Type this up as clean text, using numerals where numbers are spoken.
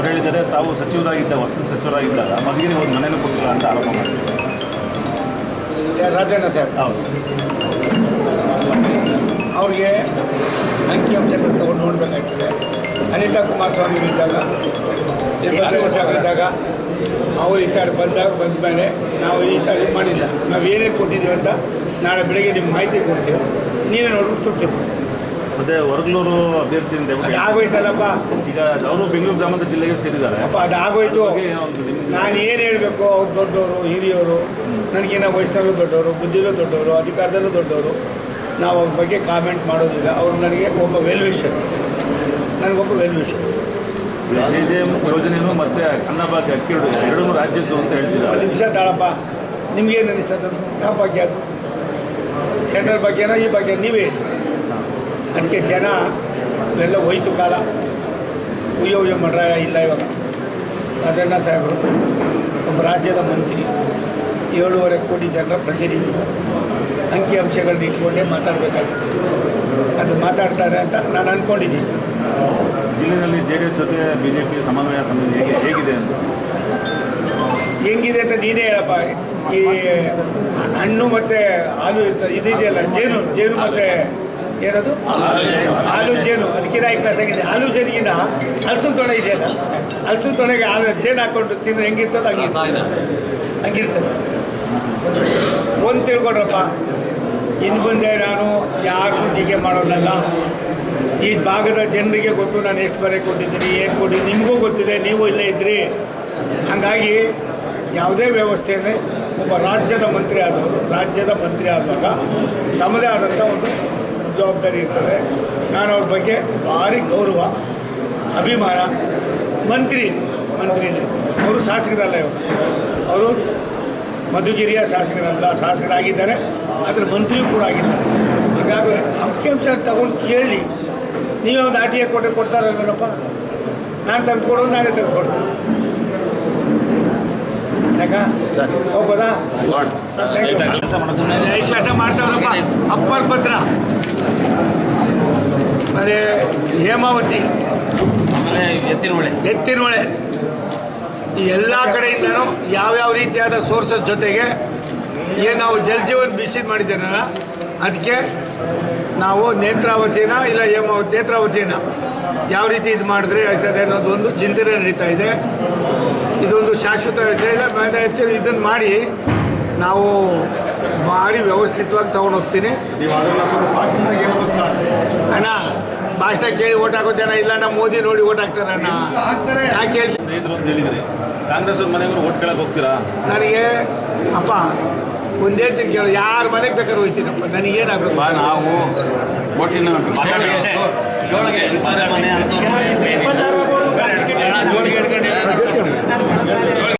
ಅವ್ರು ಹೇಳಿದ್ದಾರೆ ತಾವು ಸಚಿವರಾಗಿದ್ದ ವಸತಿ ಸಚಿವರಾಗಿದ್ದಾಗ ಮದುವೆಗೆ ಒಂದು ಮನೆಯನ್ನು ಕೊಟ್ಟಿಲ್ಲ ಅಂತ ಆರೋಪ ಮಾಡ್ತಾರೆ. ರಾಜಣ್ಣ ಸರ್ ಹೌದು, ಅವ್ರಿಗೆ ಅಂಕಿಅಂಶಗಳು ತಗೊಂಡು ನೋಡಬೇಕಾಗ್ತದೆ. ಅನಿತಾ ಕುಮಾರಸ್ವಾಮಿ ಇದ್ದಾಗ ಇದ್ದಾಗ ಅವರು ಈ ಥರ ಬಂದ ಮೇಲೆ ನಾವು ಈ ಥರ ಮಾಡಿಲ್ಲ, ನಾವು ಏನೇನು ಕೊಟ್ಟಿದ್ದೀವಿ ಅಂತ ನಾಳೆ ಬೆಳಗ್ಗೆ ನಿಮ್ಮ ಮಾಹಿತಿ ಕೊಡ್ತೀವಿ, ನೀವೇ ನೋಡ್ಬಿಟ್ಟು ತೃಪ್ತಿ ಪಡಿ. ಮತ್ತು ಹೊರಗ್ಲೂರು ಅಭ್ಯರ್ಥಿ ಅಂತ ಅದು ಆಗೋಯ್ತಲ್ಲಪ್ಪ, ಈಗ ಅವರು ಬೆಂಗಳೂರು ಗ್ರಾಮಾಂತರ ಜಿಲ್ಲೆಗೆ ಸೇರಿದ್ದಾರೆ. ಅಪ್ಪ ಅದು ಆಗೋಯ್ತು. ನಾನು ಏನು ಹೇಳಬೇಕು, ಅವ್ರು ದೊಡ್ಡವರು, ಹಿರಿಯವರು, ನನಗೇನೋ ವಯಸ್ಸಲ್ಲೂ ದೊಡ್ಡವರು, ಬುದ್ಧಿಲೂ ದೊಡ್ಡವರು, ಅಧಿಕಾರದಲ್ಲೂ ದೊಡ್ಡವರು. ನಾವು ಅವ್ರ ಬಗ್ಗೆ ಕಾಮೆಂಟ್ ಮಾಡೋದಿಲ್ಲ. ಅವರು ನನಗೆ ಒಬ್ಬ ವೆಲ್ ವಿಷರ್, ನನಗೊಬ್ಬ ವೆಲ್ ವಿಷರ್. JJM ಯೋಜನೆಯೂ ಮತ್ತು ಅನ್ನಭಾಗ್ಯ ಅಕ್ಕಿ ಎರಡೂ ರಾಜ್ಯದ್ದು ಅಂತ ಹೇಳ್ತಿದ್ದಾರೆ. ಒಂದು ನಿಮಿಷ ತಾಳಪ್ಪ, ನಿಮ್ಗೇನು ಅನಿಸ್ತದೆ? ಅದು ಯಾವ ಭಾಗ್ಯ? ಅದು ಸೆಂಟ್ರಲ್ ಭಾಗ್ಯನ ಈ ಭಾಗ್ಯ ನೀವೇ ಹೇಳಿ. ಅದಕ್ಕೆ ಜನ ಇವೆಲ್ಲ ಹೋಯ್ತು ಕಾಲ, ಉಯ್ಯೋ ಮಾಡ್ರ ಇಲ್ಲ. ಇವಾಗ ರಾಜಣ್ಣ ಸಾಹೇಬರು ಒಬ್ಬ ರಾಜ್ಯದ ಮಂತ್ರಿ, 7.5 ಕೋಟಿ ಜನರ ಪ್ರತಿನಿಧಿ, ಅಂಕಿಅಂಶಗಳನ್ನ ಇಟ್ಕೊಂಡೇ ಮಾತಾಡಬೇಕಾಗ್ತದೆ. ಅದು ಮಾತಾಡ್ತಾರೆ ಅಂತ ನಾನು ಅಂದ್ಕೊಂಡಿದ್ದೀನಿ. ಜಿಲ್ಲೆಯಲ್ಲಿ JDS ಜೊತೆ BJP ಸಮನ್ವಯ ಹೇಗಿದೆ ಅಂತ ಹೆಂಗಿದೆ ಅಂತ ನೀನೇ ಹೇಳಪ್ಪ. ಈ ಹಣ್ಣು ಮತ್ತು ಹಾಲು ಇದೆಯಲ್ಲ, ಜೇನು ಮತ್ತು ಏನದು ಹಾಲು ಜೇನು, ಅದಕ್ಕಿಂತ ಈ ಕ್ಲಾಸ್ ಆಗಿದೆ. ಹಾಲು ಜೇನಿಗಿಂತ ಹಲಸಿನ ತೊಳೆ ಇದೆಯಲ್ಲ, ಹಲಸಿನ ತೊಳೆಗೆ ಜೇನು ಹಾಕ್ಕೊಂಡು ತಿಂದರೆ ಹೆಂಗಿರ್ತದೆ ಹಂಗಿರ್ತದೆ. ಒಂದು ತಿಳ್ಕೊಡ್ರಪ್ಪ, ಇನ್ನು ಮುಂದೆ ನಾನು ಯಾರು ಟೀಕೆ ಮಾಡೋನಲ್ಲ. ಈ ಭಾಗದ ಜನರಿಗೆ ಗೊತ್ತು ನಾನು ಎಷ್ಟು ಬರೆ ಕೊಟ್ಟಿದ್ದೀನಿ, ಏನು ಕೊಟ್ಟಿದ್ದೀನಿ, ನಿಮಗೂ ಗೊತ್ತಿದೆ, ನೀವು ಇಲ್ಲೇ ಇದ್ರಿ. ಹಾಗಾಗಿ ಯಾವುದೇ ವ್ಯವಸ್ಥೆಯಲ್ಲೇ ಒಬ್ಬ ರಾಜ್ಯದ ಮಂತ್ರಿ ಆದಾಗ ತಮ್ಮದೇ ಆದಂಥ ಒಂದು ಜವಾಬ್ದಾರಿ ಇರ್ತದೆ. ನಾನು ಅವ್ರ ಬಗ್ಗೆ ಭಾರಿ ಗೌರವ, ಅಭಿಮಾನ. ಮಂತ್ರಿನೇ ಅವರು ಶಾಸಕರಲ್ಲ. ಅವರು ಮಧುಗಿರಿಯ ಶಾಸಕರಾಗಿದ್ದಾರೆ, ಆದರೆ ಮಂತ್ರಿಯೂ ಕೂಡ ಆಗಿದ್ದಾರೆ. ಹಾಗಾಗಿ ಅಂಕಿಅಂಶ ತಗೊಂಡು ಕೇಳಿ, ನೀವೇ ಒಂದು RTA ಕೊಡ್ತಾರಲ್ವೇನಪ್ಪ, ನಾನು ತೆಗೆದುಕೊಡೋದು ನಾನೇ ತೆಗೆದುಕೊಡ್ತೀನಿ. ಸಾಕಾ? ಹೋಗ್ಬೋದಾ? ಕೆಲಸ ಮಾಡ್ತಾವ್ರಪ್ಪ. ಅಪ್ಪರ್ ಪತ್ರ, ಅದೇ ಹೇಮಾವತಿ, ಆಮೇಲೆ ಎತ್ತಿನಹೊಳೆ, ಈ ಎಲ್ಲ ಕಡೆಯಿಂದನೂ ಯಾವ್ಯಾವ ರೀತಿಯಾದ ಸೋರ್ಸಸ್ ಜೊತೆಗೆ ಏನು ನಾವು ಜಲಜೀವನ್ ಮಿಷನ್ ಮಾಡಿದ್ದೇನಲ್ಲ, ಅದಕ್ಕೆ ನಾವು ನೇತ್ರಾವತಿನ ಇಲ್ಲ ನೇತ್ರಾವತಿನ ಯಾವ ರೀತಿ ಇದು ಮಾಡಿದ್ರೆ ಆಗ್ತದೆ ಅನ್ನೋದು ಒಂದು ಚಿಂತನೆ ನಡೀತಾ ಇದೆ. ಇದೊಂದು ಶಾಶ್ವತ ಯೋಜನೆ. ಇದನ್ನು ಮಾಡಿ ನಾವು ಭಾರಿ ವ್ಯವಸ್ಥಿತವಾಗಿ ತೊಗೊಂಡೋಗ್ತೀನಿ. ಅಣ್ಣ ಭಾಷಣ ಕೇಳಿ ಓಟ್ ಹಾಕೋ ಜನ ಇಲ್ಲ, ನಮ್ಮ ಮೋದಿ ನೋಡಿ ಓಟ್ ಹಾಕ್ತಾರೆ ಅಣ್ಣ. ಯಾಕೆ ಹೇಳಿ ಹೇಳಿದ್ರಿ ಕಾಂಗ್ರೆಸ್ ಅವ್ರ ಮನೆಗೂ ಓಟ್ ಕೇಳಕ್ಕೆ ಹೋಗ್ತೀರಾ? ನನಗೆ ಅಪ್ಪ ಒಂದು ಹೇಳ್ತೀನಿ ಕೇಳು, ಯಾರ ಮನೆಗೆ ಬೇಕಾದ್ರೆ ಹೋಗ್ತೀನಪ್ಪ, ನನಗೇನಾಗಬೇಕು? ನಾವು ಜೋಳಿಗೆ